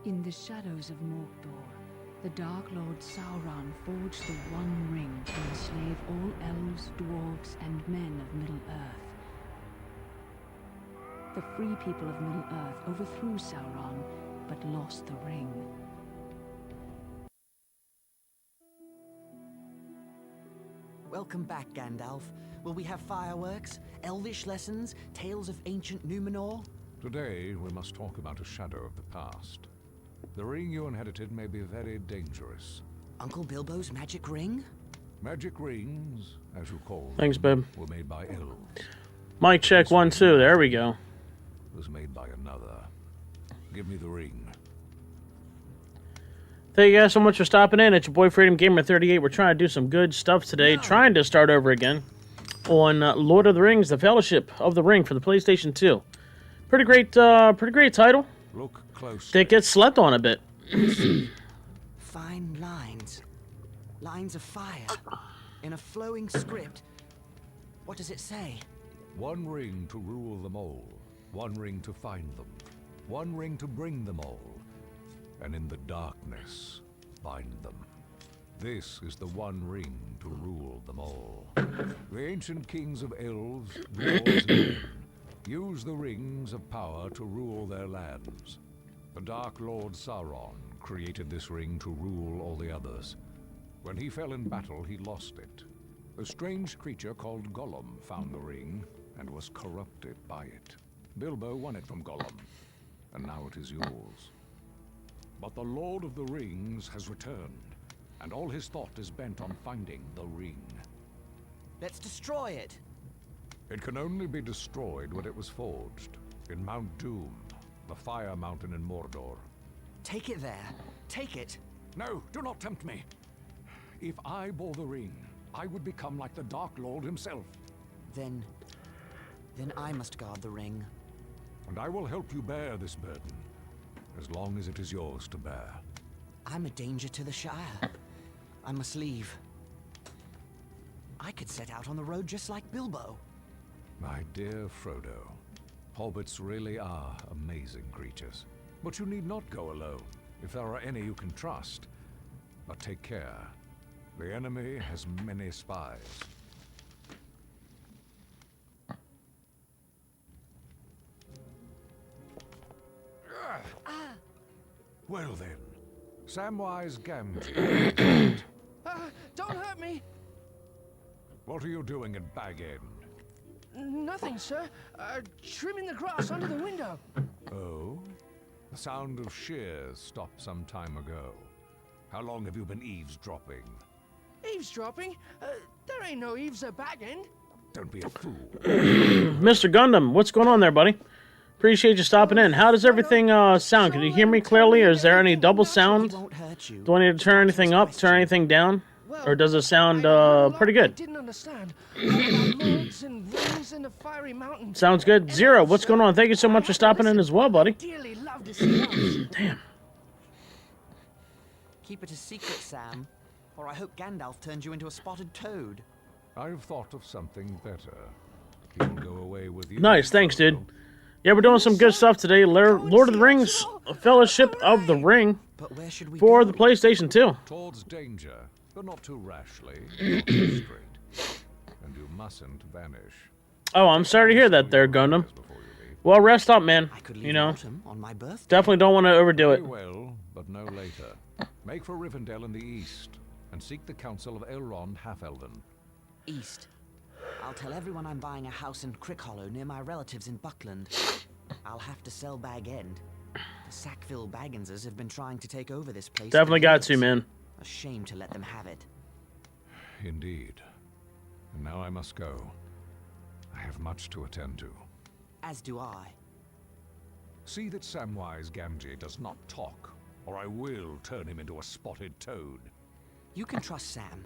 In the shadows of Mordor, the Dark Lord Sauron forged the One Ring to enslave all elves, dwarves, and men of Middle-earth. The free people of Middle-earth overthrew Sauron, but lost the ring. Welcome back, Gandalf. Will we have fireworks, elvish lessons, tales of ancient Numenor? Today, we must talk about a shadow of the past. The ring you inherited may be very dangerous. Uncle Bilbo's magic ring? Magic rings, as you call them, Thanks, babe. were made by elves. Mic check 1, 2. There we go. Was made by another. Give me the ring. Thank you guys so much for stopping in. It's your boy Freedom Gamer 38. We're trying to do some good stuff today. Trying to start over again on Lord of the Rings: The Fellowship of the Ring for the PlayStation 2. Pretty great title. Look closely. That gets slept on a bit. Fine lines. Lines of fire. In a flowing script. What does it say? One ring to rule them all. One ring to find them. One ring to bring them all. And in the darkness, bind them. This is the one ring to rule them all. The ancient kings of elves, dwarves, and men use the rings of power to rule their lands. The Dark Lord Sauron created this ring to rule all the others. When he fell in battle, he lost it. A strange creature called Gollum found the ring and was corrupted by it. Bilbo won it from Gollum, and now it is yours. But the Lord of the Rings has returned, and all his thought is bent on finding the ring. Let's destroy it. It can only be destroyed when it was forged, in Mount Doom, the Fire Mountain in Mordor. Take it there. Take it. No, do not tempt me. If I bore the ring, I would become like the Dark Lord himself. Then I must guard the ring. And I will help you bear this burden, as long as it is yours to bear. I'm a danger to the Shire. I must leave. I could set out on the road just like Bilbo. My dear Frodo, hobbits really are amazing creatures. But you need not go alone, if there are any you can trust. But take care. The enemy has many spies. Well then, Samwise Gamgee. Don't hurt me! What are you doing at Bag End? Nothing, sir. Trimming the grass under the window. Oh? The sound of shears stopped some time ago. How long have you been eavesdropping? Eavesdropping? There ain't no eaves at Bag End. Don't be a fool. Mr. Gundam, what's going on there, buddy? Appreciate you stopping in. How does everything sound? Can you hear me clearly, or is there any double sound? It won't hurt you. Do I need to turn anything up, turn anything down? Or does it sound pretty I good? didn't understand. All about lords and rings in the fiery mountains. Sounds good. Zero, what's going on? Thank you so much for stopping in as well, buddy. Dearly love to see us. Damn. Keep it a secret, Sam. Or I hope Gandalf turns you into a spotted toad. I've thought of something better. He'll go away with you. Nice, thanks, dude. Yeah, we're doing some good stuff today. Lord of the Rings, Fellowship of the Ring But where should we for go? the PlayStation 2. Towards danger, but not too rashly, not too straight. And you mustn't vanish. Oh, I'm sorry to hear that there, Gundam. Before you leave. Well, rest up, man. I could leave You in know, autumn on my birthday. definitely don't want to overdo Very it. well, but no later. Make for Rivendell in the east, and seek the counsel of Elrond Half-Elven. East. I'll tell everyone I'm buying a house in Crickhollow near my relatives in Buckland. I'll have to sell Bag End. The Sackville Bagginses have been trying to take over this place. Definitely for got years. to, man. A shame to let them have it. Indeed. And now I must go. I have much to attend to. As do I. See that Samwise Gamgee does not talk, or I will turn him into a spotted toad. You can trust Sam.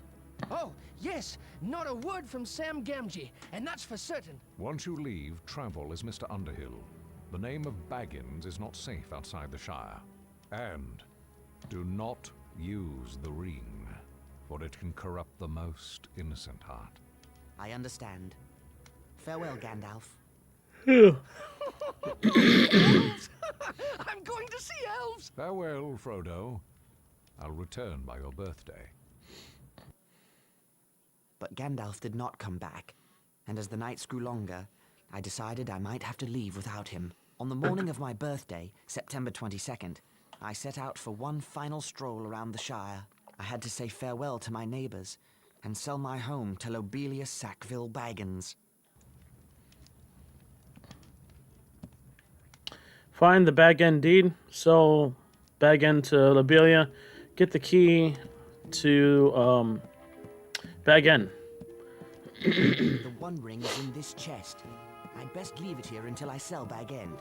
Oh, yes. Not a word from Sam Gamgee, and that's for certain. Once you leave, travel as Mr. Underhill. The name of Baggins is not safe outside the Shire. And do not use the ring, for it can corrupt the most innocent heart. I understand. Farewell, Gandalf. I'm going to see elves. Farewell, Frodo. I'll return by your birthday. But Gandalf did not come back, and as the nights grew longer, I decided I might have to leave without him. On the morning of my birthday, September 22nd, I set out for one final stroll around the Shire. I had to say farewell to my neighbors and sell my home to Lobelia Sackville Baggins. Find the Bag End deed. Sell Bag End to Lobelia. Get the key to Bag End. The One Ring is in this chest. I'd best leave it here until I sell Bag End.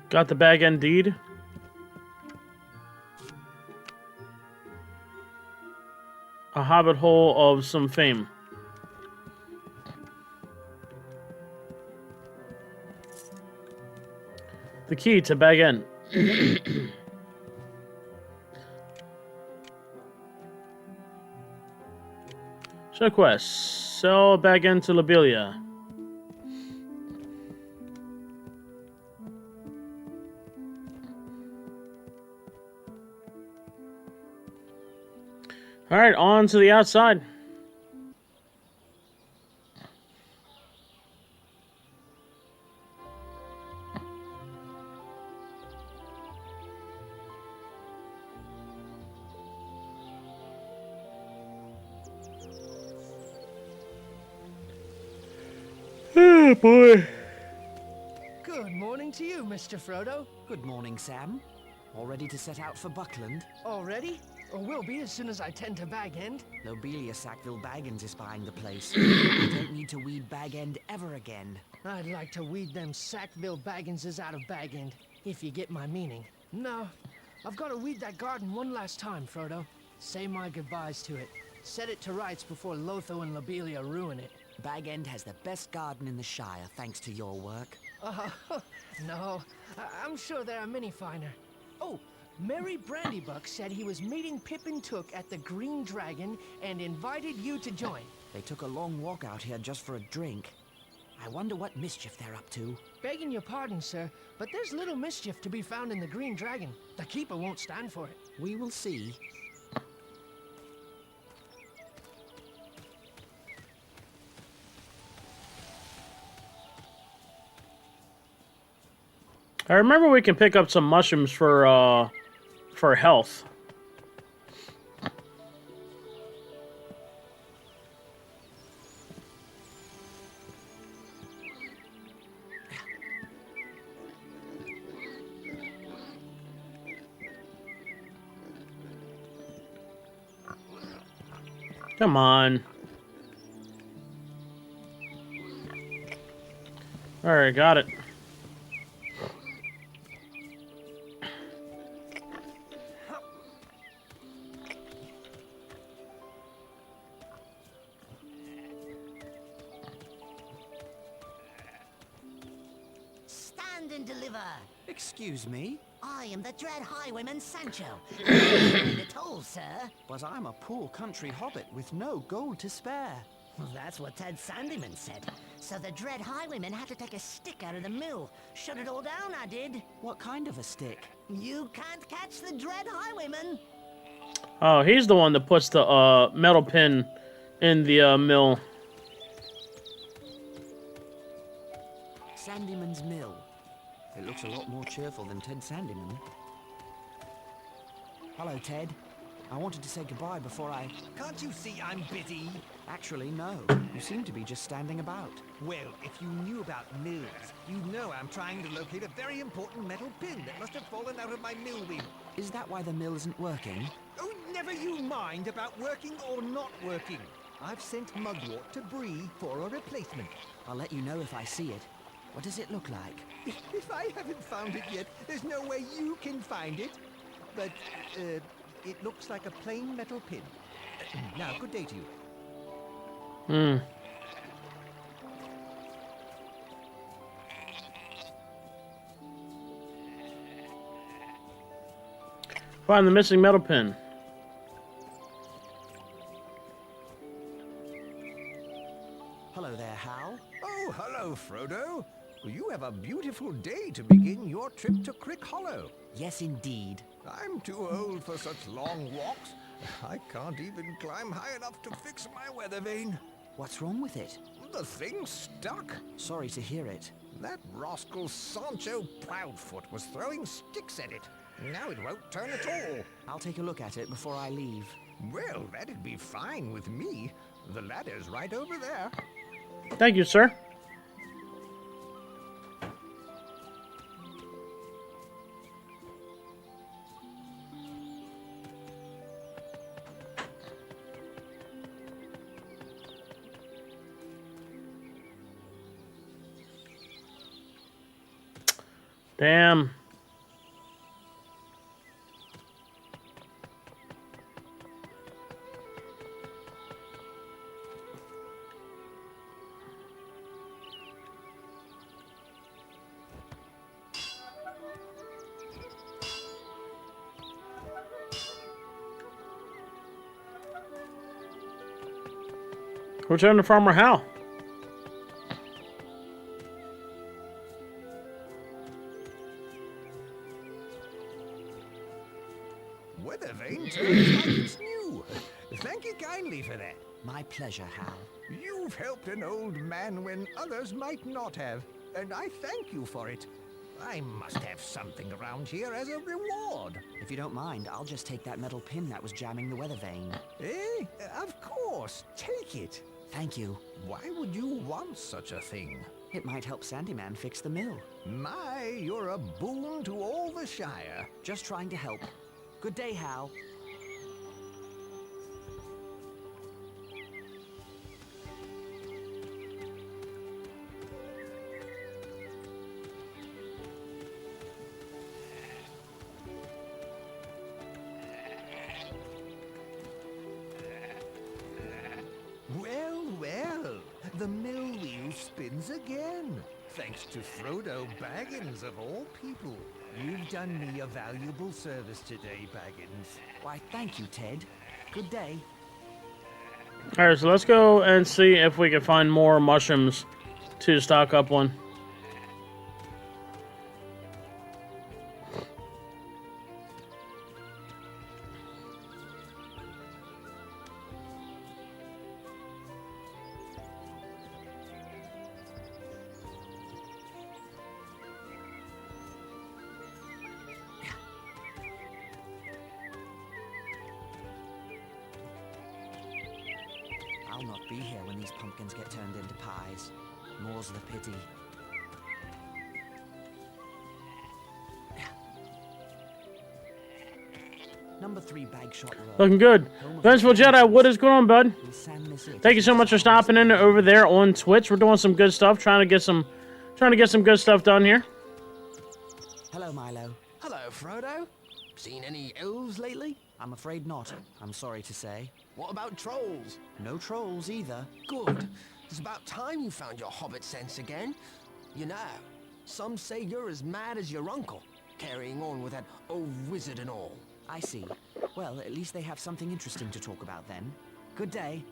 Got the Bag End deed. A hobbit hole of some fame. The key to Bag End. Show quest. Sell Bag End to Lobelia. All right, on to the outside. Oh, boy. Good morning to you, Mr. Frodo. Good morning, Sam. All ready to set out for Buckland? Already? Or will be as soon as I tend to Bag End. Lobelia Sackville Baggins is buying the place. I don't need to weed Bag End ever again. I'd like to weed them Sackville Bagginses out of Bag End, if you get my meaning. No, I've got to weed that garden one last time, Frodo. Say my goodbyes to it. Set it to rights before Lotho and Lobelia ruin it. Bag End has the best garden in the Shire, thanks to your work. No, I'm sure there are many finer. Oh, Merry Brandybuck said he was meeting Pippin Took at the Green Dragon and invited you to join. They took a long walk out here just for a drink. I wonder what mischief they're up to. Begging your pardon, sir, but there's little mischief to be found in the Green Dragon. The Keeper won't stand for it. We will see. I remember we can pick up some mushrooms for health. Come on. All right, got it. Stand and deliver. Excuse me, I am the Dread Highwayman Sancho. The toll, sir. but I'm a poor country hobbit with no gold to spare. Well, that's what Ted Sandyman said. So the Dread Highwayman had to take a stick out of the mill. Shut it all down, I did. What kind of a stick? You can't catch the Dread Highwayman. Oh, he's the one that puts the metal pin in the mill. Sandyman's Mill. It looks a lot more cheerful than Ted Sandyman. Hello, Ted. I wanted to say goodbye before I... Can't you see I'm busy? Actually, no. You seem to be just standing about. Well, if you knew about mills, you'd know I'm trying to locate a very important metal pin that must have fallen out of my mill wheel. Is that why the mill isn't working? Oh, never you mind about working or not working. I've sent Mugwort to Bree for a replacement. I'll let you know if I see it. What does it look like? If I haven't found it yet, there's no way you can find it. But, it looks like a plain metal pin. Now, good day to you. Hmm. Find the missing metal pin. Hello there, Hal. Oh, hello, Frodo. You have a beautiful day to begin your trip to Crick Hollow. Yes, indeed. I'm too old for such long walks. I can't even climb high enough to fix my weather vane. What's wrong with it? The thing's stuck. Sorry to hear it. That rascal Sancho Proudfoot was throwing sticks at it. Now it won't turn at all. I'll take a look at it before I leave. Well, that'd be fine with me. The ladder's right over there. Thank you, sir. Damn. Return to Farmer Hal. Weather vane turns like it's new. Thank you kindly for that. My pleasure, Hal. You've helped an old man when others might not have, and I thank you for it. I must have something around here as a reward. If you don't mind, I'll just take that metal pin that was jamming the weather vane. Eh? Of course. Take it. Thank you. Why would you want such a thing? It might help Sandyman fix the mill. My, you're a boon to all the Shire. Just trying to help. Good day, Hal. Well, well, the mill wheel spins again. Thanks to Frodo Baggins, of all people. You've done me a valuable service today, Baggins. Why, thank you, Ted. Good day. Alright, so let's go and see if we can find more mushrooms to stock up on. I'll not be here when these pumpkins get turned into pies. More's the pity. Number 3 bag shot road. Looking good. Vengeful Jedi, what is going on, bud? We'll sand this in. Thank you so much for stopping in over there on Twitch. We're doing some good stuff, trying to get some good stuff done here. Hello, Milo. Hello, Frodo. Seen any elves lately? I'm afraid not. I'm sorry to say. What about trolls? No trolls either. Good. It's about time you found your hobbit sense again. You know, some say you're as mad as your uncle, carrying on with that old wizard and all. I see. Well, at least they have something interesting to talk about then. Good day.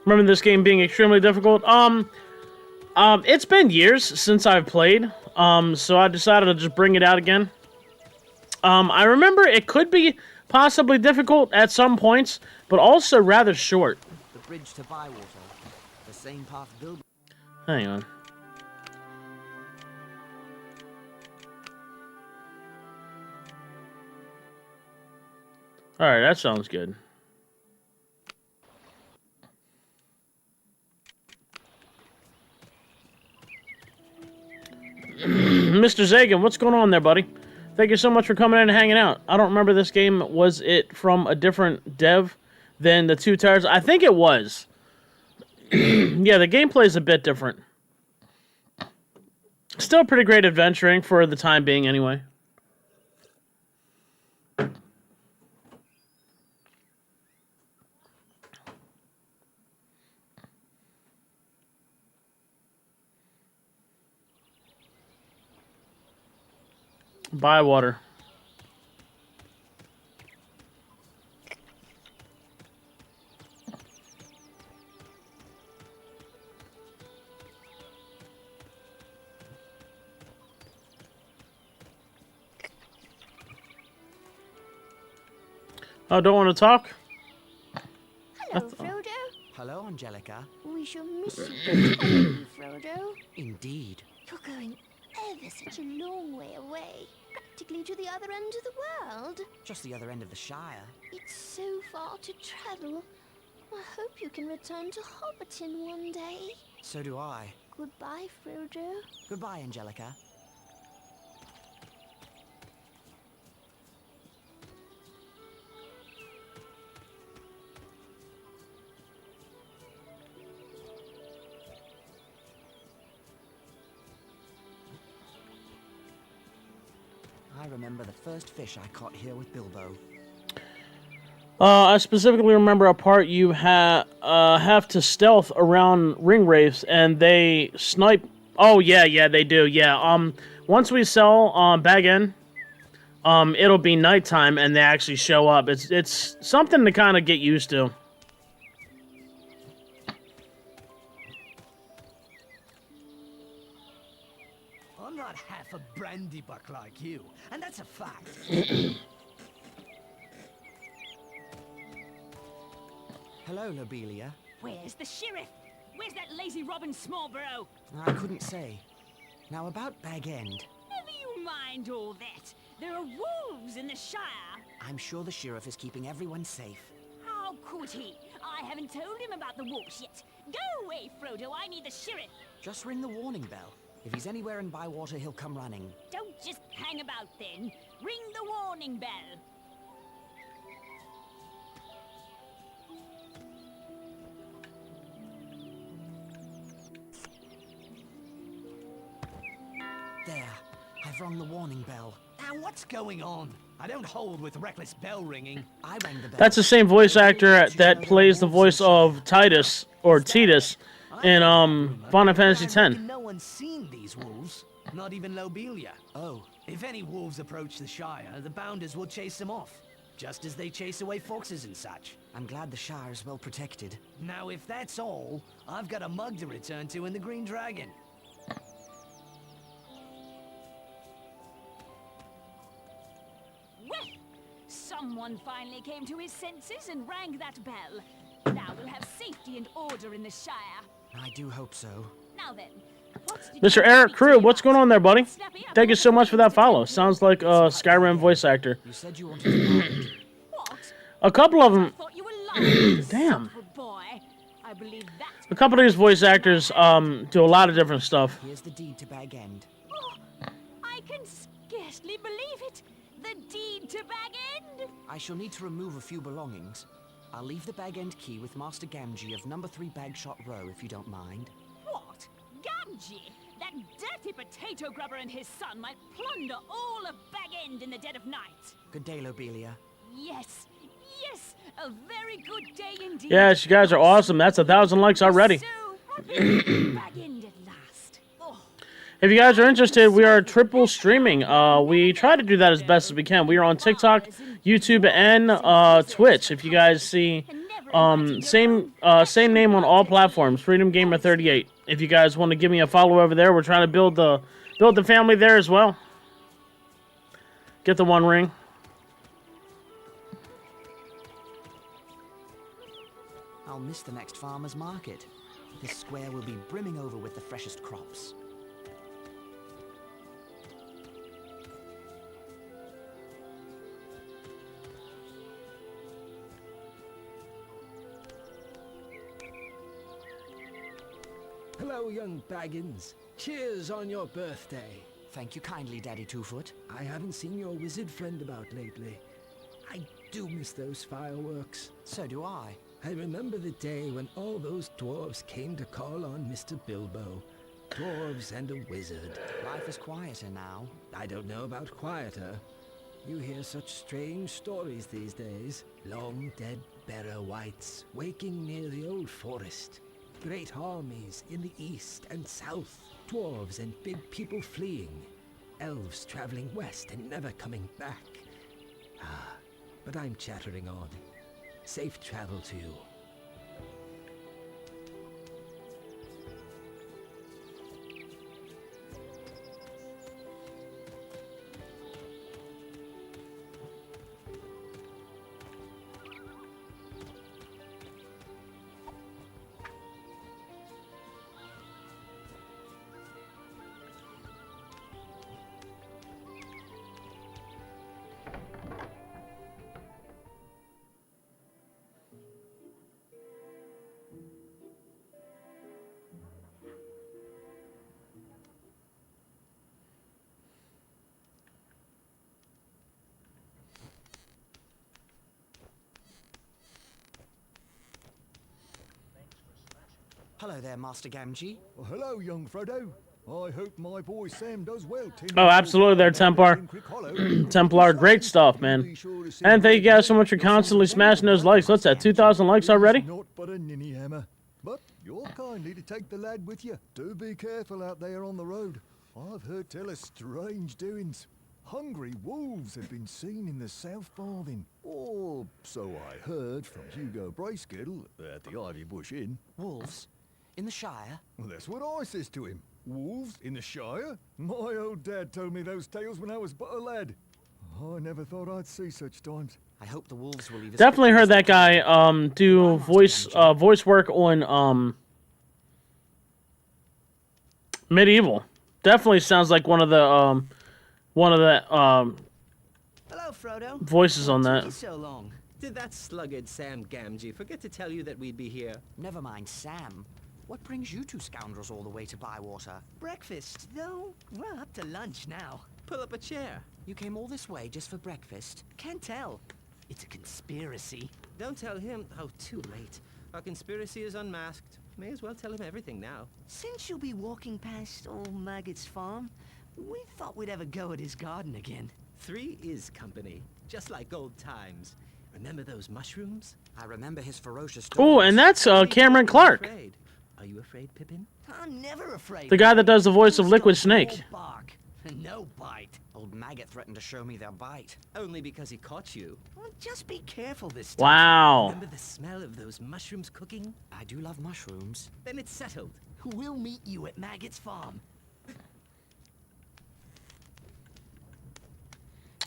Remember this game being extremely difficult? It's been years since I've played, so I decided to just bring it out again. I remember it could be possibly difficult at some points, but also rather short. The bridge to Bywater. The same path Bilbo... Hang on. Alright, that sounds good. Mr. Zagan, what's going on there, buddy? Thank you so much for coming in and hanging out. I don't remember this game. Was it from a different dev than the Two Towers. I think it was. Yeah, the gameplay is a bit different. Still pretty great adventuring for the time being, anyway. Bywater. Oh, don't want to talk? Hello, Frodo. Hello, Angelica. We shall miss you terribly, Frodo. Indeed. You're going ever such a long way away, practically to the other end of the world. Just the other end of the Shire. It's so far to travel. I hope you can return to Hobbiton one day. So do I. Goodbye, Frodo. Goodbye, Angelica. I remember the first fish I caught here with Bilbo. I specifically remember a part you have to stealth around ring wraiths, and they snipe. Oh yeah, they do. Yeah. Once we sell Bag End, it'll be nighttime, and they actually show up. It's something to kind of get used to. I'm not half a brandy buck like you, and that's a fact. Hello, Lobelia. Where's the sheriff? Where's that lazy Robin Smallborough? I couldn't say. Now about Bag End. Never you mind all that. There are wolves in the Shire. I'm sure the sheriff is keeping everyone safe. How could he? I haven't told him about the wolves yet. Go away, Frodo. I need the sheriff. Just ring the warning bell. If he's anywhere in Bywater, he'll come running. Don't just hang about then. Ring the warning bell. There. I've rung the warning bell. Now what's going on? I don't hold with reckless bell ringing. I rang the bell. That's the same voice actor that plays the voice of Titus or Titus in Final Fantasy X. No one's seen these wolves, not even Lobelia. Oh. If any wolves approach the Shire, the Bounders will chase them off, just as they chase away foxes and such. I'm glad the Shire is well protected. Now, if that's all, I've got a mug to return to in the Green Dragon. Well, someone finally came to his senses and rang that bell. Now we'll have safety and order in the Shire. I do hope so. Now then, Mr. Eric Crew, what's going on there, buddy? Thank you so much for that follow. Sounds like a Skyrim voice actor. You said you wanted to find. What? A couple of them. Thought you were lying. Damn. Boy, I believe that's A couple of these voice actors do a lot of different stuff. Here's the deed to Bag End. Oh, I can scarcely believe it. The deed to Bag End. I shall need to remove a few belongings. I'll leave the Bag End key with Master Gamgee of number 3 Bagshot Row, if you don't mind. What? Gamgee? That dirty potato grubber and his son might plunder all of Bag End in the dead of night. Good day, Lobelia. Yes, a very good day indeed. Yes, you guys are awesome. That's 1,000 likes already. So, what will Bag End at last? Oh. If you guys are interested, we are triple streaming. We try to do that as best as we can. We are on TikTok, YouTube, and Twitch. If you guys see, same name on all platforms, Freedom Gamer 38. If you guys want to give me a follow over there, we're trying to build the family there as well. Get the one ring. I'll miss the next farmer's market. This square will be brimming over with the freshest crops. Hello, young Baggins. Cheers on your birthday. Thank you kindly, Daddy Twofoot. I haven't seen your wizard friend about lately. I do miss those fireworks. So do I. I remember the day when all those dwarves came to call on Mr. Bilbo. Dwarves and a wizard. Life is quieter now. I don't know about quieter. You hear such strange stories these days. Long dead Barrow Whites waking near the old forest. Great armies in the east and south. Dwarves and big people fleeing. Elves traveling west and never coming back. Ah, but I'm chattering on. Safe travel to you. Hello there, Master Gamgee. Well, hello, young Frodo. I hope my boy Sam does well. Oh, absolutely there, Templar. Templar, great stuff, man. And thank you guys so much for constantly smashing those likes. What's that, 2,000 likes already? Not but a ninny hammer. But you're kindly to take the lad with you. Do be careful out there on the road. I've heard tell of strange doings. Hungry wolves have been seen in the South Farthing. Or so I heard from Hugo Bracegirdle at the Ivy Bush Inn. Wolves? In the Shire? Well, that's what I says to him. Wolves in the Shire? My old dad told me those tales when I was but a lad. I never thought I'd see such times. I hope the wolves will leave us. Definitely heard that guy do voice work on Medieval. Definitely sounds like one of the Hello, Frodo. voices on Took you that. so long. Did that sluggard Sam Gamgee forget to tell you that we'd be here? Never mind, Sam. What brings you two scoundrels all the way to Bywater? Breakfast, though? We're up to lunch now. Pull up a chair. You came all this way just for breakfast? Can't tell. It's a conspiracy. Don't tell him. Oh, too late. Our conspiracy is unmasked. May as well tell him everything now. Since you'll be walking past old Maggot's farm, we thought we'd have a go at his garden again. 3 is company, just like old times. Remember those mushrooms? I remember his ferocious Oh, dogs. and that's Cameron Clark, Afraid. Are you afraid, Pippin? I'm never afraid. the guy that does the voice of Liquid Snake. No bark, and no bite. Old Maggot threatened to show me their bite. Only because he caught you. Well, just be careful this time. Wow. Remember the smell of those mushrooms cooking? I do love mushrooms. Then it's settled. We'll meet you at Maggot's farm.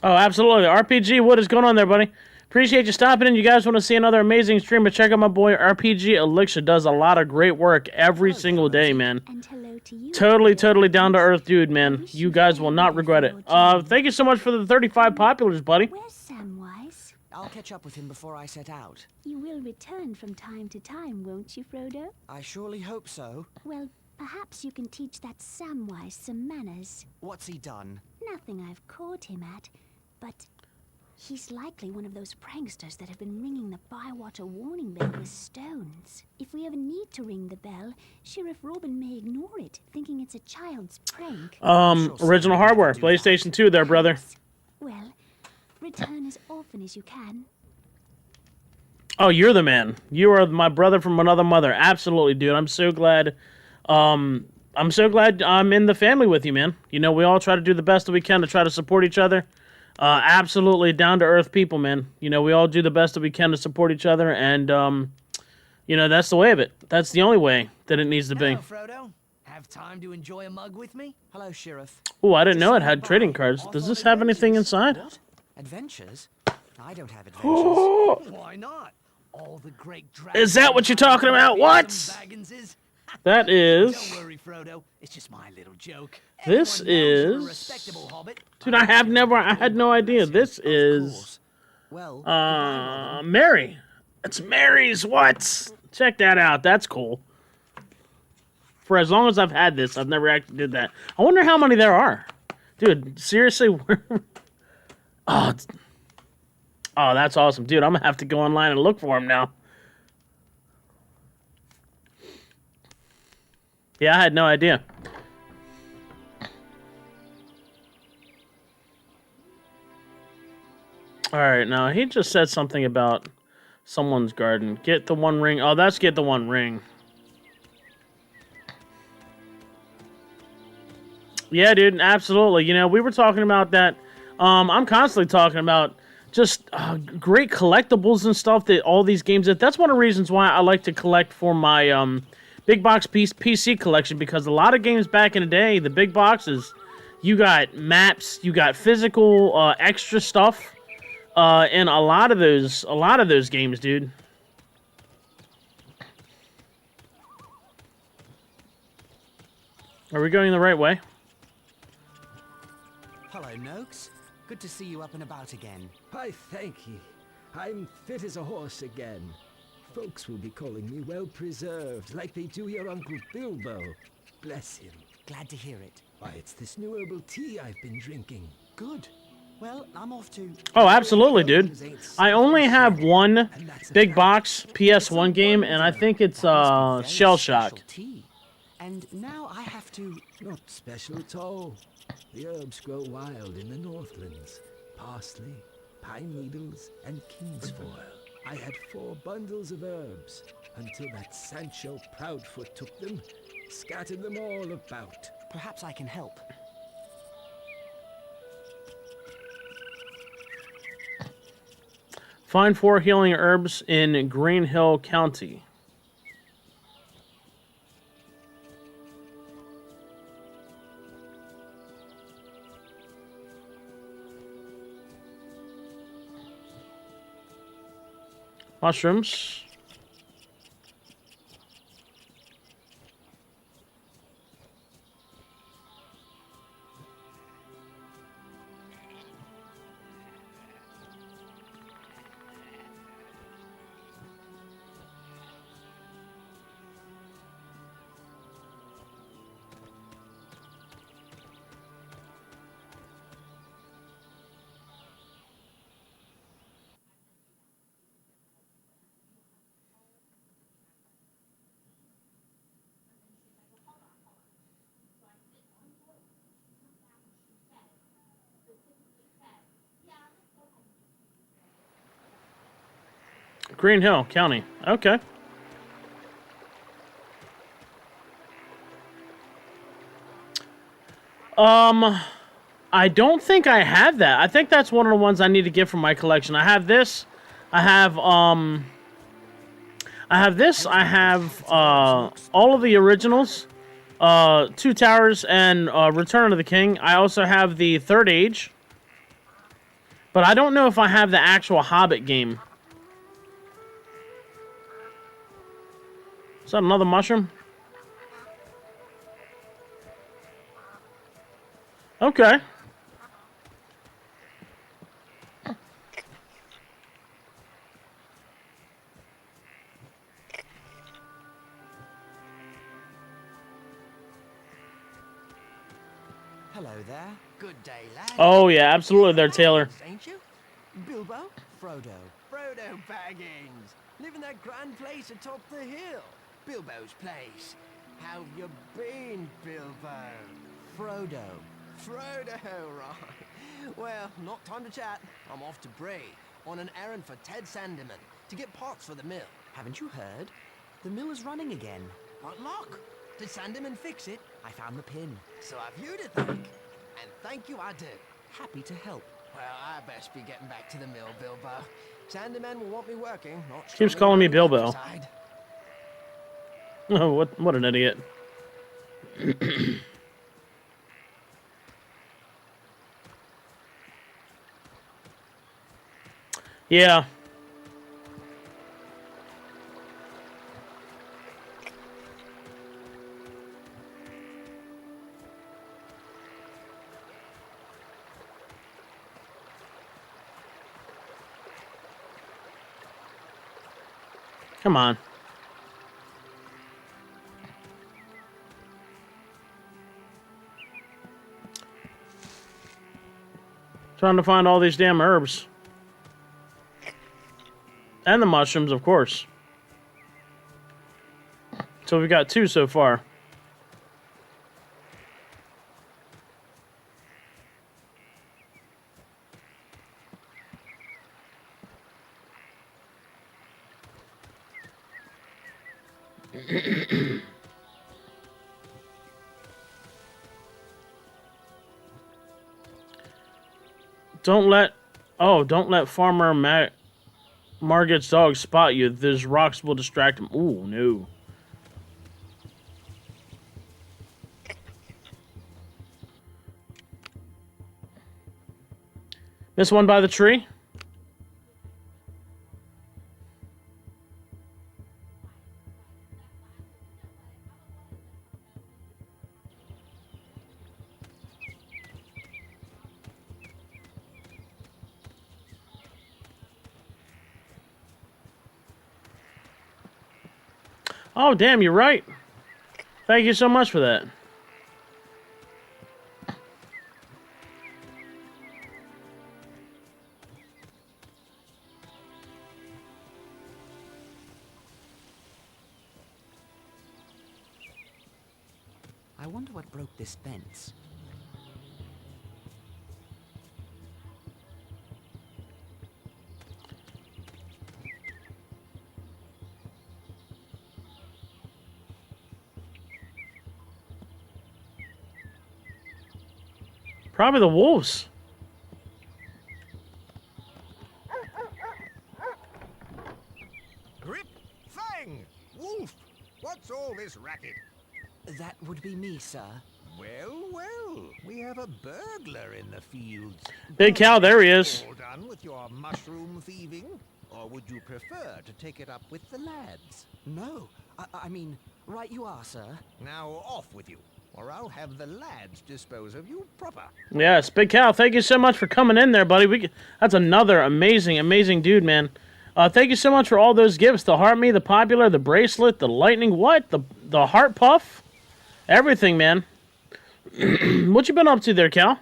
Oh, absolutely. RPG, what is going on there, buddy? Appreciate you stopping in. You guys want to see another amazing stream, but check out my boy RPG Elixir. Does a lot of great work every single day, man. And hello to you. Totally down to earth dude, man. You guys will not regret it. Thank you so much for the 35 populars, buddy. Where's Samwise? I'll catch up with him before I set out. You will return from time to time, won't you, Frodo? I surely hope so. Well, perhaps you can teach that Samwise some manners. What's he done? Nothing I've caught him at, but he's likely one of those pranksters that have been ringing the Bywater warning bell with stones. If we ever need to ring the bell, Sheriff Robin may ignore it, thinking it's a child's prank. Original hardware, PlayStation 2 there, brother. Well, return as often as you can. Oh, you're the man. You are my brother from another mother. Absolutely, dude. I'm so glad. I'm so glad I'm in the family with you, man. You know, we all try to do the best that we can to try to support each other. Absolutely down-to-earth people, man. You know, we all do the best that we can to support each other, and, you know, that's the way of it. That's the only way that it needs to be. Hello, Frodo. Have time to enjoy a mug with me? Hello, Sheriff. Oh, I didn't know it had trading cards. Does this have anything inside? What? Adventures? I don't have adventures. Why not? All the great Is that what you're talking about? What? Bagginses. That is... Don't worry, Frodo. It's just my little joke. This Everyone knows you're a is... respectable hobbit. Dude, I had no idea. This is... Well, Mary. It's Mary's what? Check that out. That's cool. For as long as I've had this, I've never actually did that. I wonder how many there are. Dude, seriously? Oh, Oh, that's awesome. Dude, I'm going to have to go online and look for him now. Yeah, I had no idea. Alright, now he just said something about someone's garden. Get the one ring. Oh, that's get the one ring. Yeah, dude, absolutely. You know, we were talking about that. I'm constantly talking about just great collectibles and stuff that all these games. That's one of the reasons why I like to collect for my big box PC collection, because a lot of games back in the day, the big boxes, you got maps, you got physical extra stuff. In a lot of those games, dude. Are we going the right way? Hello, Noakes. Good to see you up and about again. I thank ye. I'm fit as a horse again. Folks will be calling me well-preserved, like they do your Uncle Bilbo. Bless him. Glad to hear it. Why, it's this new herbal tea I've been drinking. Good. Well, I'm off to... Oh, absolutely, dude. I only have one big box PS1 game, and I think it's Shell Shock. And now I have to... Not special at all. The herbs grow wild in the Northlands. Parsley, pine needles, and kingsfoil. I had 4 bundles of herbs, until that Sancho Proudfoot took them, scattered them all about. Perhaps I can help. Find 4 healing herbs in Green Hill County. Mushrooms. Green Hill County. Okay. I don't think I have that. I think that's one of the ones I need to get from my collection. I have this. I have this. I have all of the originals. 2 Towers and Return of the King. I also have the Third Age. But I don't know if I have the actual Hobbit game. Is that another mushroom? Okay. Hello there. Good day, lad. Oh, yeah, absolutely there, Taylor. Ain't you? Bilbo? Frodo. Frodo Baggins. Live in that grand place atop the hill. Bilbo's place. How've you been, Bilbo? Frodo. Frodo, right. Well, not time to chat. I'm off to Bray on an errand for Ted Sandeman to get parts for the mill. Haven't you heard? The mill is running again. What luck? Did Sandeman fix it? I found the pin. So I've you to thank. And thank you I do. Happy to help. Well, I best be getting back to the mill, Bilbo. Sandeman will want me working, not Keeps calling me Bilbo. countryside. Oh, what an idiot. Yeah. Come on. Trying to find all these damn herbs. And the mushrooms, of course. So we've got 2 so far. Don't let Farmer Margot's dog spot you. Those rocks will distract him. Ooh, no. Miss one by the tree? Oh, damn, you're right. Thank you so much for that. I wonder what broke this fence. Probably the wolves. Grip! Fang! Wolf! What's all this racket? That would be me, sir. Well, well, we have a burglar in the fields. Big cow, there he is. All done with your mushroom thieving? Or would you prefer to take it up with the lads? No, I mean, right you are, sir. Now off with you, or I'll have the lads dispose of you proper. Yes, Big Cow, thank you so much for coming in there, buddy. That's another amazing dude, man. Thank you so much for all those gifts. The Heart Me, the Popular, the Bracelet, the Lightning, what? The Heart Puff? Everything, man. What you been up to there, Cal?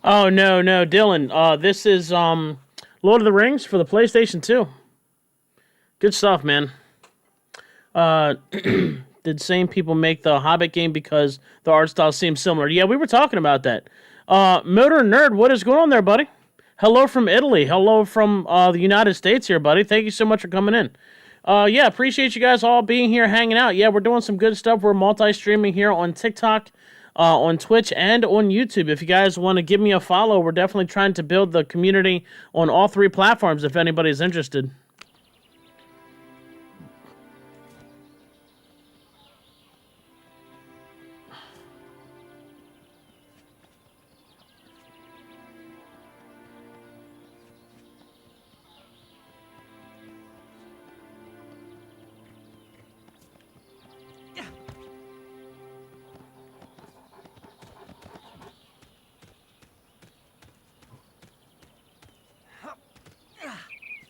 Oh, no, Dylan. This is Lord of the Rings for the PlayStation 2. Good stuff, man. Did same people make the Hobbit game because the art style seems similar? Yeah, we were talking about that. Motor Nerd, what is going on there, buddy? Hello from Italy. Hello from the United States here, buddy. Thank you so much for coming in. Yeah, appreciate you guys all being here, hanging out. Yeah, we're doing some good stuff. We're multi-streaming here on TikTok, on Twitch, and on YouTube. If you guys want to give me a follow, we're definitely trying to build the community on all three platforms if anybody's interested.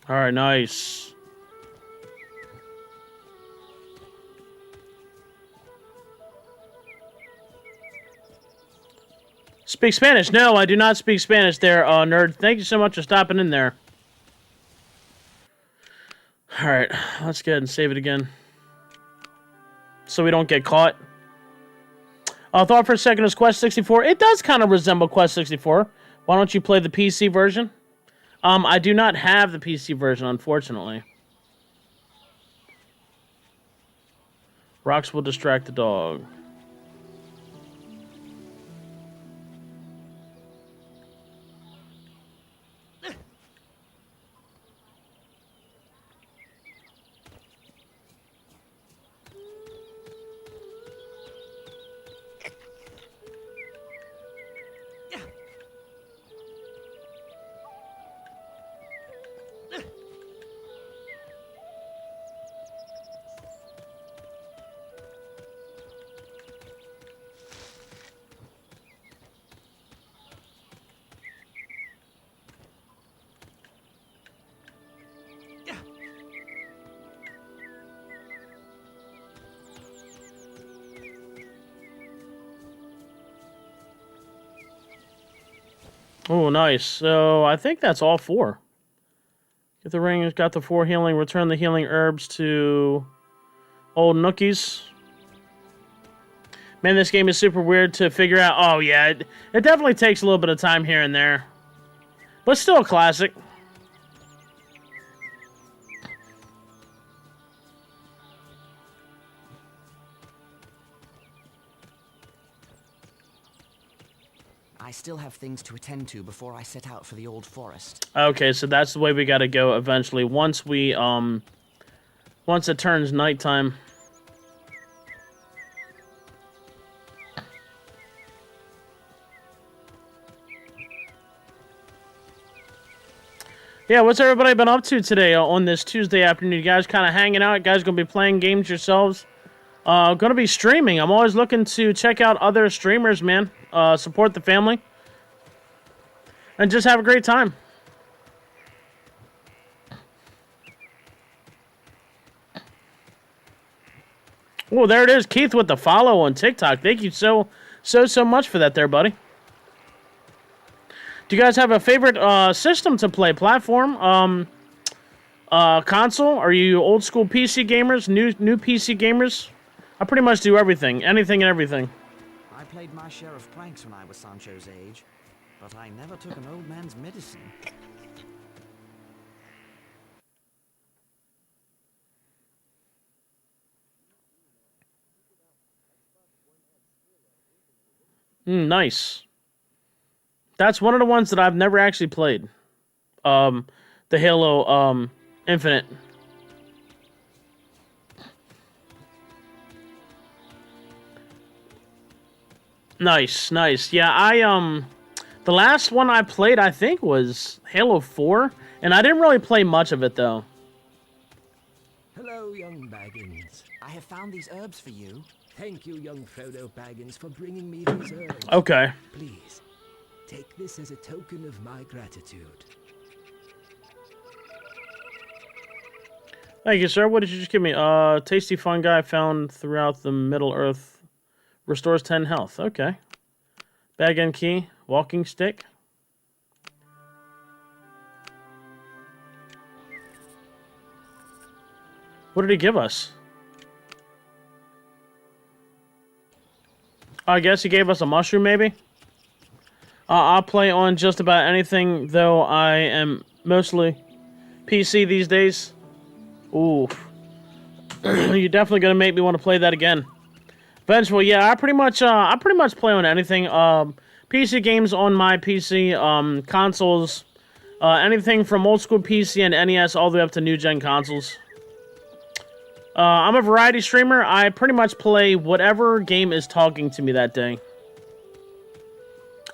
All right, nice. Speak Spanish? No, I do not speak Spanish there, nerd. Thank you so much for stopping in there. All right, let's go ahead and save it again. So we don't get caught. I thought for a second it was Quest 64. It does kind of resemble Quest 64. Why don't you play the PC version? I do not have the PC version, unfortunately. Rocks will distract the dog. Oh, nice. So I think that's all four. Get the ring, got the 4 healing, return the healing herbs to old Nookies. Man, this game is super weird to figure out. Oh, yeah, it definitely takes a little bit of time here and there. But still a classic. I still have things to attend to before I set out for the old forest. Okay, so that's the way we gotta go eventually. Once it turns nighttime. Yeah, what's everybody been up to today on this Tuesday afternoon? You guys kind of hanging out? You guys gonna be playing games yourselves? Gonna be streaming. I'm always looking to check out other streamers, man. Support the family. And just have a great time. Oh, there it is. Keith with the follow on TikTok. Thank you so much for that there, buddy. Do you guys have a favorite system to play? Platform? Console? Are you old school PC gamers? New PC gamers? I pretty much do everything. Anything and everything. I played my share of pranks when I was Sancho's age, but I never took an old man's medicine. Nice. That's one of the ones that I've never actually played. The Halo Infinite. Nice, nice. Yeah, the last one I played, I think, was Halo 4, and I didn't really play much of it, though. Hello, young Baggins. I have found these herbs for you. Thank you, young Frodo Baggins, for bringing me these herbs. Okay. Please, take this as a token of my gratitude. Thank you, sir. What did you just give me? Tasty fungi found throughout the Middle Earth. Restores 10 health. Okay. Bag and key. Walking stick. What did he give us? I guess he gave us a mushroom, maybe? I'll play on just about anything, though I am mostly PC these days. Ooh. You're definitely gonna make me want to play that again. Vengeful, yeah, I pretty much play on anything. PC games on my PC, consoles, anything from old school PC and NES all the way up to new gen consoles. I'm a variety streamer. I pretty much play whatever game is talking to me that day.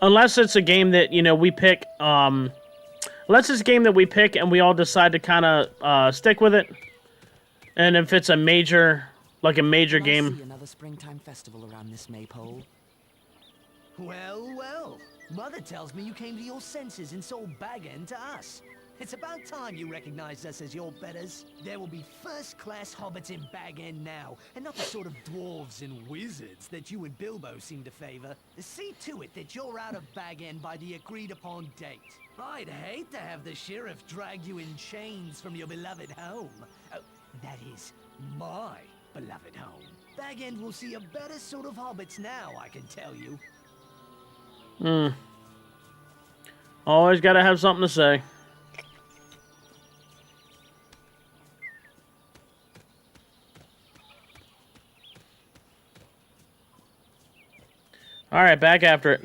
Unless it's a game that, you know, we pick, unless it's a game that we pick and we all decide to kind of, stick with it. And if it's a major, like a major Can I game. see another springtime festival around this maypole? Well, well. Mother tells me you came to your senses and sold Bag End to us. It's about time you recognized us as your betters. There will be first-class hobbits in Bag End now, and not the sort of dwarves and wizards that you and Bilbo seem to favor. See to it that you're out of Bag End by the agreed-upon date. I'd hate to have the sheriff drag you in chains from your beloved home. Oh, that is, my beloved home. Bag End will see a better sort of hobbits now, I can tell you. Always gotta have something to say. Alright, back after it.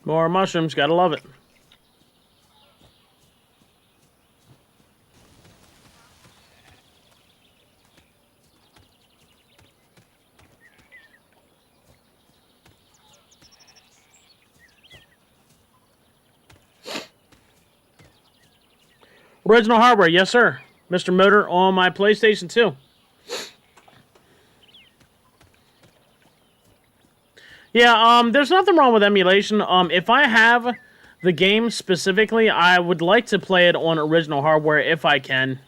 More mushrooms, gotta love it. Original hardware, yes sir. Mr. Motor on my PlayStation 2. Yeah, there's nothing wrong with emulation. If I have the game specifically, I would like to play it on original hardware if I can.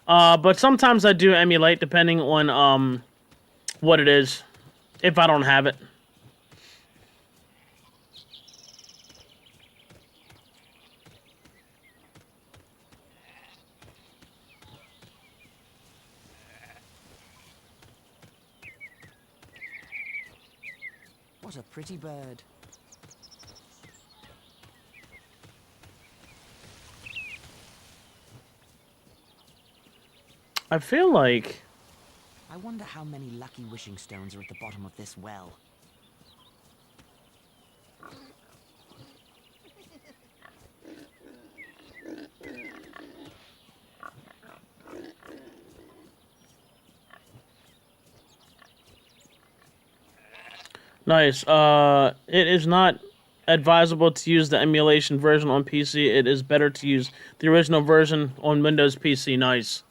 But sometimes I do emulate depending on, what it is, if I don't have it. What a pretty bird. I feel like... I wonder how many lucky wishing stones are at the bottom of this well. Nice. It is not advisable to use the emulation version on PC. It is better to use the original version on Windows PC. Nice.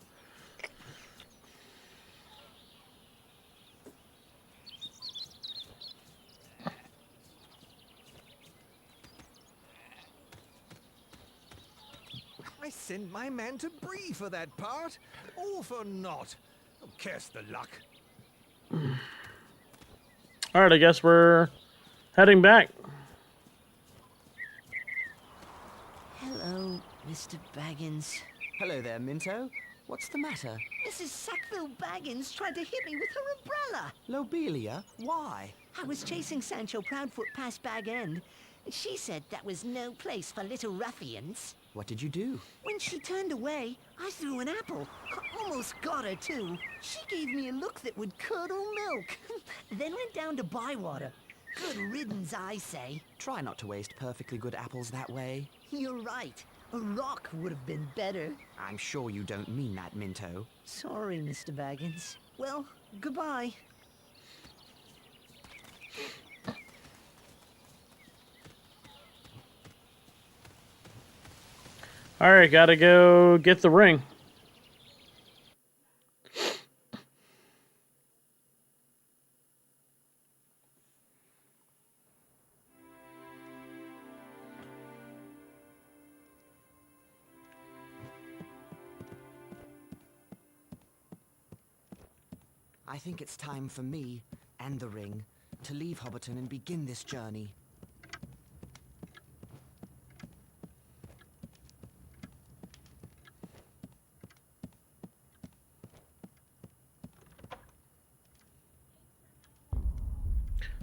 I sent my man to Bree for that part. All for naught. Oh, curse the luck. Alright, I guess we're heading back. Hello, Mr. Baggins. Hello there, Minto. What's the matter? Mrs. Sackville Baggins tried to hit me with her umbrella. Lobelia? Why? I was chasing Sancho Proudfoot past Bag End. She said that was no place for little ruffians. What did you do? When she turned away, I threw an apple. Almost got her, too. She gave me a look that would curdle milk. Then went down to Bywater. Good riddance, I say. Try not to waste perfectly good apples that way. You're right. A rock would have been better. I'm sure you don't mean that, Minto. Sorry, Mr. Baggins. Well, goodbye. Alright, gotta go get the ring. I think it's time for me, and the ring, to leave Hobbiton and begin this journey.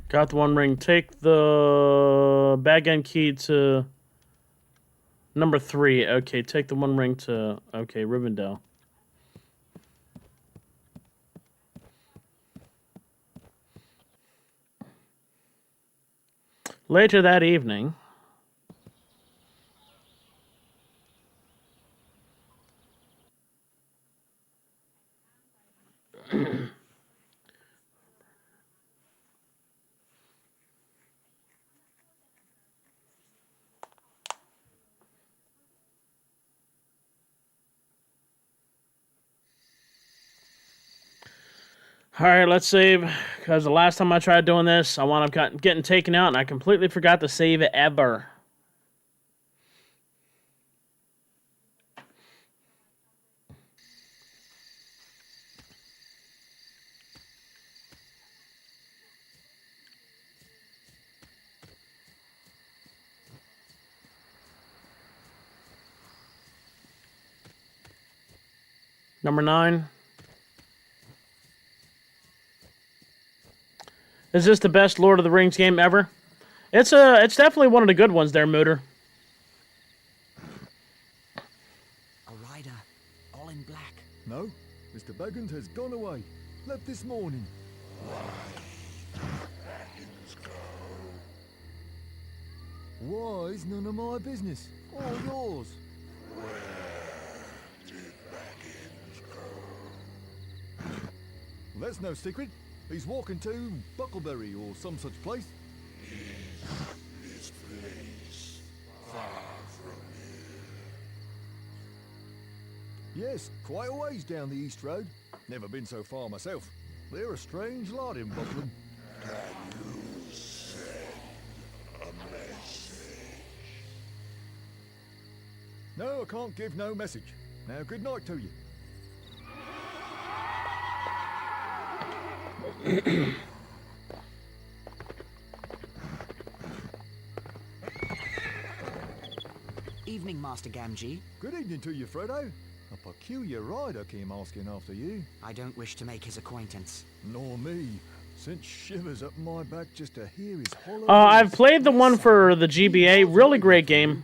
Got the one ring. Take the bag end key to number 3. Okay, take the one ring to... Okay, Rivendell. Later that evening... Alright, let's save, because the last time I tried doing this, I wound up getting taken out, and I completely forgot to save it ever. Number 9. Is this the best Lord of the Rings game ever? It's definitely one of the good ones there, Mooter. A rider, all in black. No, Mr. Baggins has gone away. Left this morning. Why's none of my business? All yours. Well, that's no secret. He's walking to Buckleberry or some such place. This place, far from here. Yes, quite a ways down the East Road. Never been so far myself. They're a strange lot in Buckland. Can you send a message? No, I can't give no message. Now, good night to you. Evening, Master Gamgee. Good evening to you, Frodo. A peculiar rider came asking after you. I don't wish to make his acquaintance. Nor me. Sent shivers up my back just to hear his hollow I've voice. played the one for the GBA. Really great game.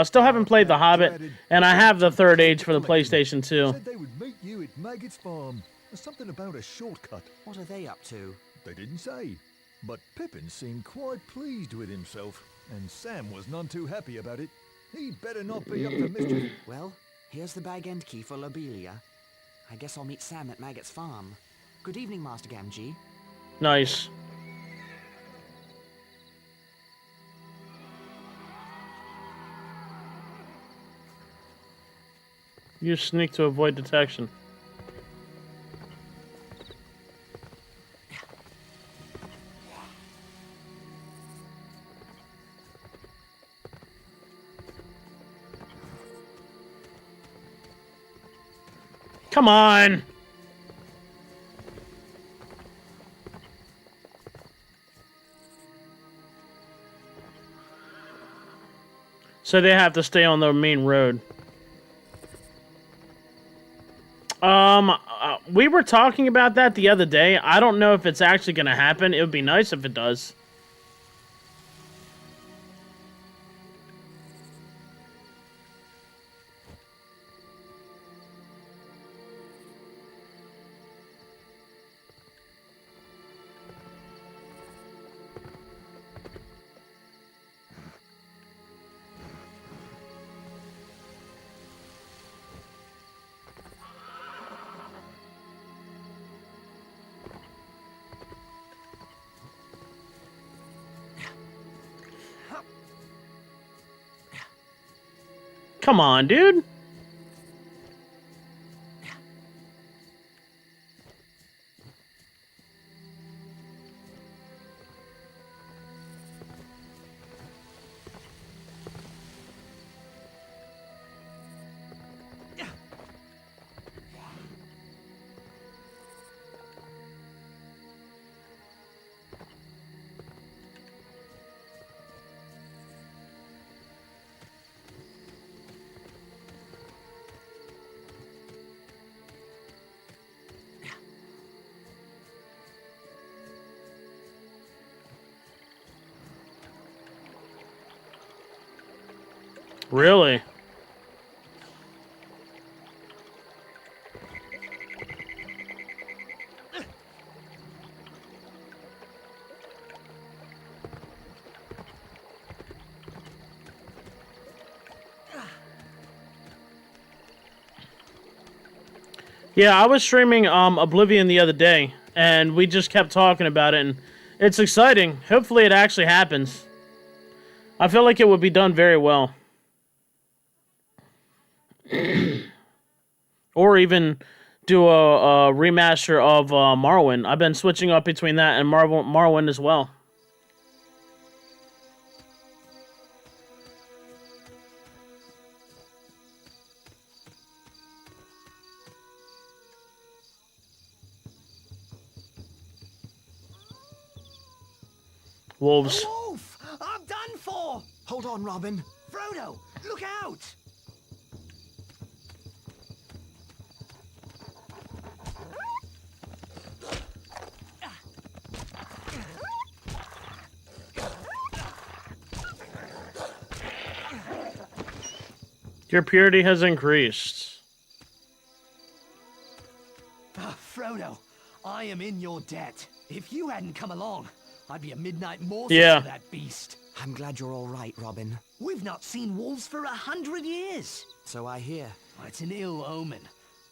Still haven't played The Hobbit, and I have the Third Age for the PlayStation 2. Said they would meet you at Maggot's farm. There's something about a shortcut. What are they up to? They didn't say. But Pippin seemed quite pleased with himself, and Sam was none too happy about it. He'd better not be up to mischief. Well, here's the bag end key for Lobelia. I guess I'll meet Sam at Maggot's farm. Good evening, Master Gamgee. Nice. Use sneak to avoid detection. Come on! So they have to stay on the main road. We were talking about that the other day. I don't know if it's actually going to happen. It would be nice if it does. Come on, dude. Really? Yeah, I was streaming Oblivion the other day, and we just kept talking about it, and it's exciting. Hopefully it actually happens. I feel like it would be done very well. Or even do a remaster of Morrowind. I've been switching up between that and Morrowind as well. Wolves. A wolf! I'm done for! Hold on, Robin. Frodo, look out! Your purity has increased. Frodo, I am in your debt. If you hadn't come along, I'd be a midnight morsel Yeah. for that beast. I'm glad you're all right, Robin. We've not seen wolves for 100 years. So I hear. It's an ill omen.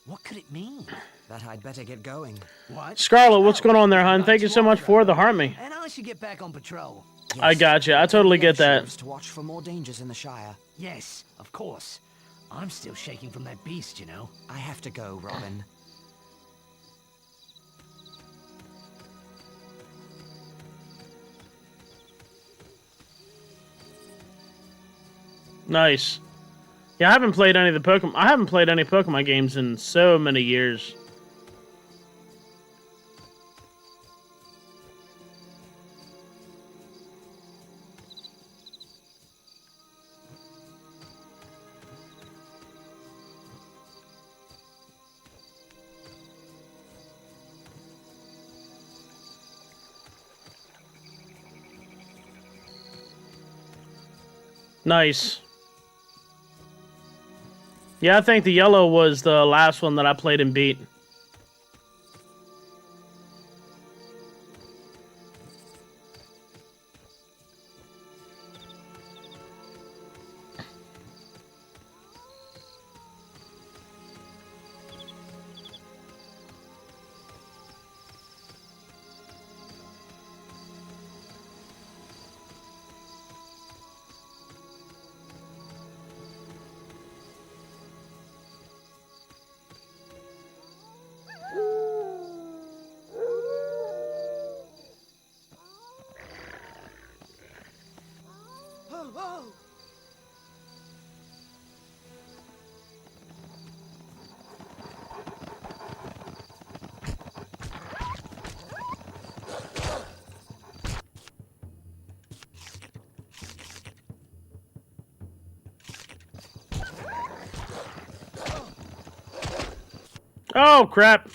What could it mean? That I'd better get going. What? Scarlet, what's going on there, hon? Thank you so much for the Harmony. And I should get back on patrol. I got you. I totally get that. Sheriffs to watch for more dangers in the Shire. Yes, of course. I'm still shaking from that beast, you know. I have to go, Robin. Nice. Yeah, I haven't played any of the Pokemon. I haven't played any Pokemon games in so many years. Nice. Yeah, I think the yellow was the last one that I played and beat. Oh, crap.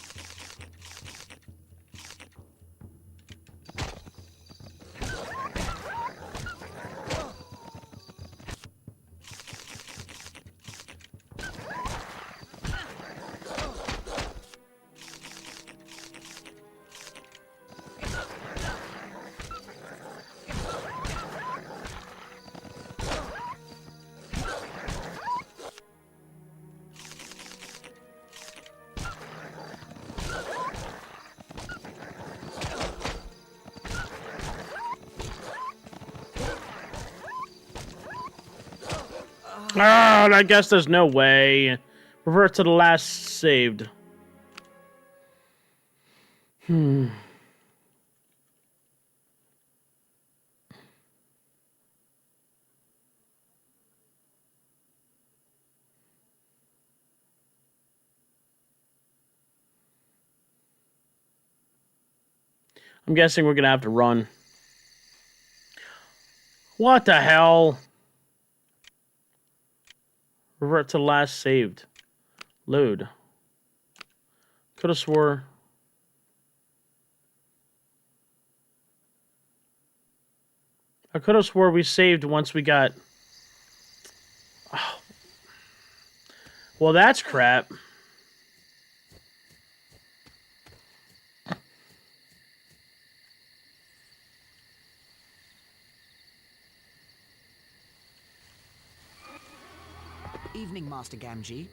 Ah, I guess there's no way. Revert to the last saved. I'm guessing we're gonna have to run. What the hell? Revert to last saved. Load. Could have swore. I could have swore we saved once we got. Oh. Well, that's crap. Evening, Master Gamgee.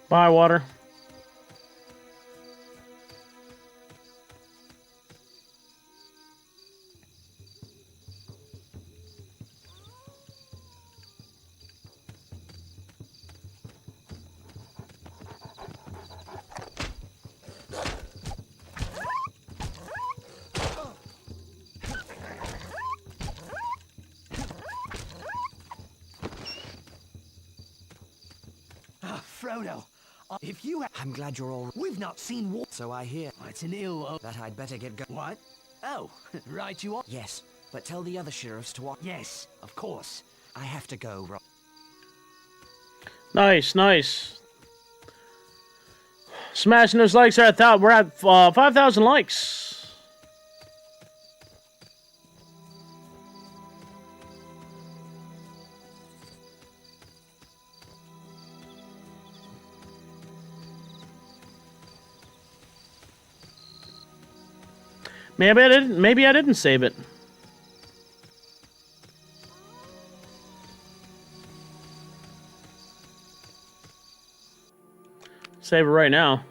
Bye, water. Frodo, if you I'm glad you're all... we've not seen war. So I hear It's an ill... that I'd better get going. What? Oh, right you are. Yes, but tell the other sheriffs to walk. Yes, of course. I have to go, Nice, nice. Smashing those likes. We're at 5,000 likes. Maybe I didn't. Maybe I didn't save it. Save it right now.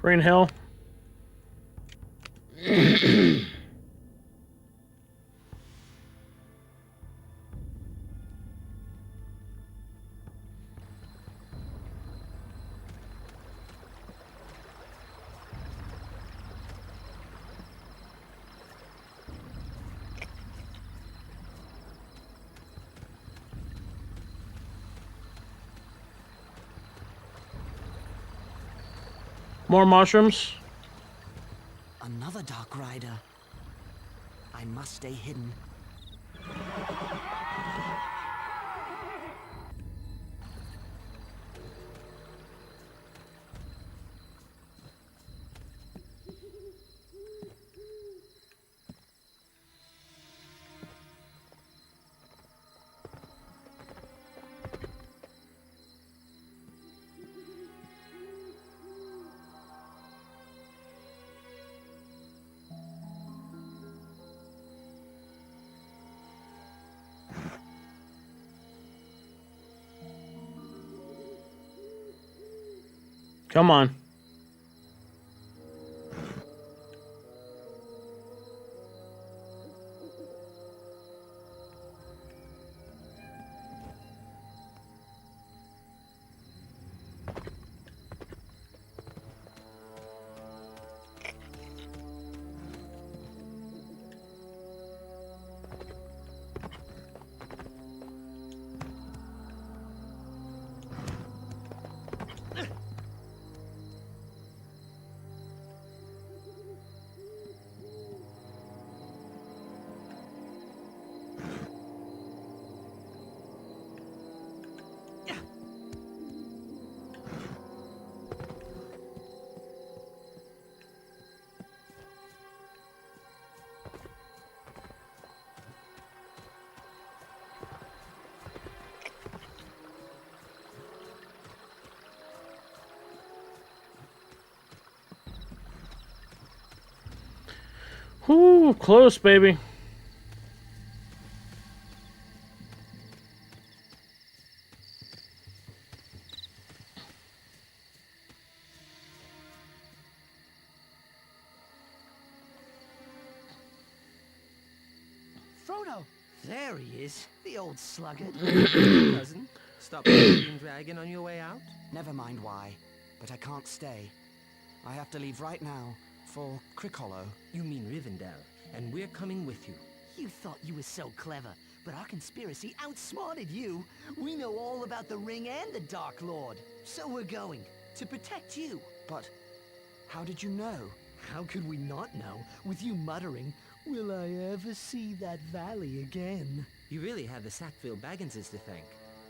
Green Hill. More mushrooms. Another dark Dark Rider. I must stay hidden. Come on. Whoo, close, baby. Frodo! There he is, the old sluggard. Cousin, stop the green dragon on your way out? Never mind why, but I can't stay. I have to leave right now for Crickhollow. You mean Rivendell, and we're coming with you. You thought you were so clever, but our conspiracy outsmarted you. We know all about the Ring and the Dark Lord. So we're going, to protect you. But how did you know? How could we not know, with you muttering, "Will I ever see that valley again?" You really have the Sackville Bagginses to thank.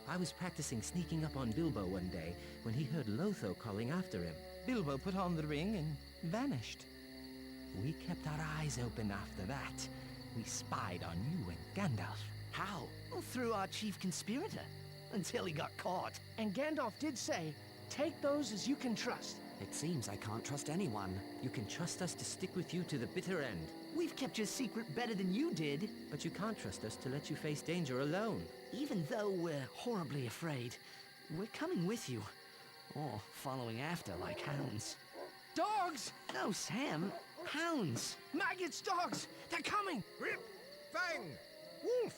I was practicing sneaking up on Bilbo one day when he heard Lotho calling after him. Bilbo put on the ring and vanished. We kept our eyes open after that. We spied on you and Gandalf. How? Well, through our chief conspirator, until he got caught. And Gandalf did say, take those as you can trust. It seems I can't trust anyone. You can trust us to stick with you to the bitter end. We've kept your secret better than you did. But you can't trust us to let you face danger alone. Even though we're horribly afraid, we're coming with you. Or following after like hounds. Dogs! No, Sam. Hounds. Maggots, dogs! They're coming! Rip! Fang! Wolf!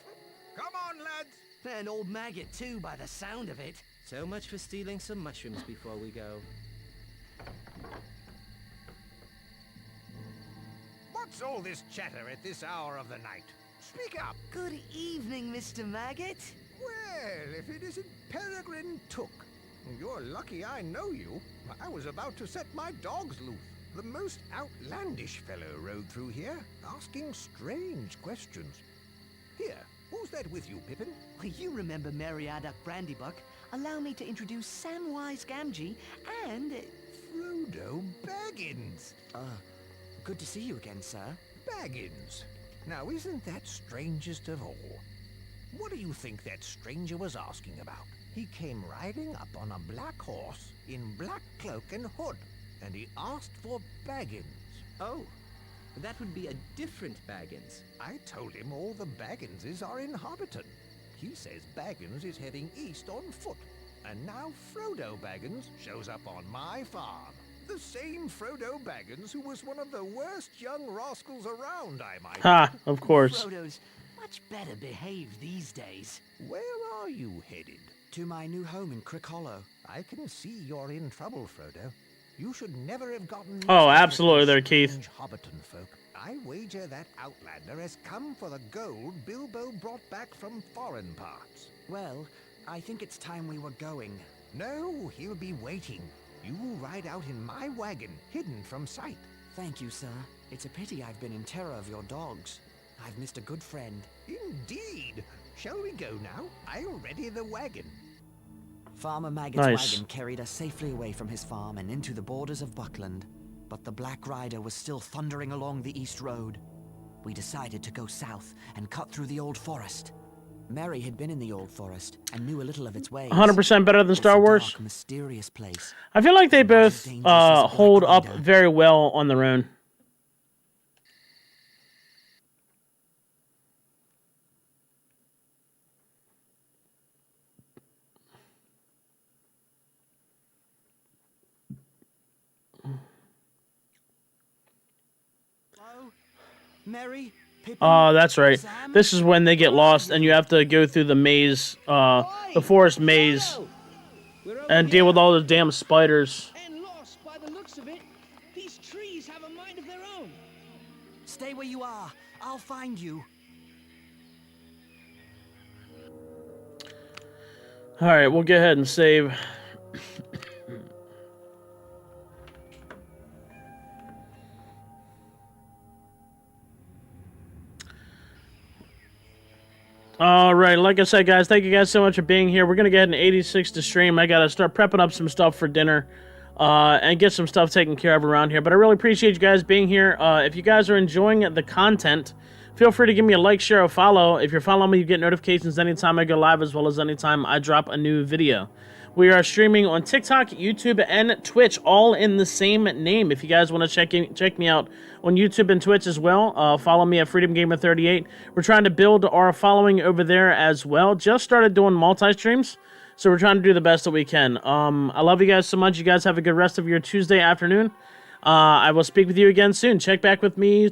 Come on, lads! And old Maggot, too, by the sound of it. So much for stealing some mushrooms before we go. What's all this chatter at this hour of the night? Speak up! Good evening, Mr. Maggot. Well, if it isn't Peregrine Took. You're lucky I know you. I was about to set my dogs loose. The most outlandish fellow rode through here, asking strange questions. Here, who's that with you, Pippin? Well, you remember Meriadoc Brandybuck. Allow me to introduce Samwise Gamgee and... Frodo Baggins. Good to see you again, sir. Baggins. Now, isn't that strangest of all? What do you think that stranger was asking about? He came riding up on a black horse in black cloak and hood, and he asked for Baggins. Oh, that would be a different Baggins. I told him all the Bagginses are in Hobbiton. He says Baggins is heading east on foot, and now Frodo Baggins shows up on my farm. The same Frodo Baggins who was one of the worst young rascals around, I might. Ha, of course. Frodo's much better behaved these days. Where are you headed? To my new home in Crickhollow. I can see you're in trouble, Frodo. You should never have gotten... Oh, absolutely there, Keith. Hobbiton folk. I wager that outlander has come for the gold Bilbo brought back from foreign parts. Well, I think it's time we were going. No, he'll be waiting. You ride out in my wagon, hidden from sight. Thank you, sir. It's a pity I've been in terror of your dogs. I've missed a good friend. Indeed. Shall we go now? I'll ready the wagon. Farmer Maggot's Nice. wagon carried us safely away from his farm and into the borders of Buckland. But the Black Rider was still thundering along the East Road. We decided to go south and cut through the Old Forest. Mary had been in the Old Forest and knew a little of its ways. 100% better than It's Star a Wars. dark, mysterious place. I feel like they Not as both dangerous as the Black hold up Rider. very well on their own. Hello? Mary? Pippin? Oh, that's right. Sam? This is when they get lost and you have to go through the maze, the forest maze, and deal with all the damn spiders. And lost by the looks of it. These trees have a mind of their own. Stay where you are. I'll find you. Alright, we'll go ahead and save. Alright, like I said, guys, thank you guys so much for being here. We're going to get an 86 to stream. I got to start prepping up some stuff for dinner and get some stuff taken care of around here. But I really appreciate you guys being here. If you guys are enjoying the content, feel free to give me a like, share, or follow. If you're following me, you get notifications anytime I go live as well as anytime I drop a new video. We are streaming on TikTok, YouTube, and Twitch, all in the same name. If you guys want to check me out on YouTube and Twitch as well, follow me at FreedomGamer38. We're trying to build our following over there as well. Just started doing multi-streams, so we're trying to do the best that we can. I love you guys so much. You guys have a good rest of your Tuesday afternoon. I will speak with you again soon. Check back with me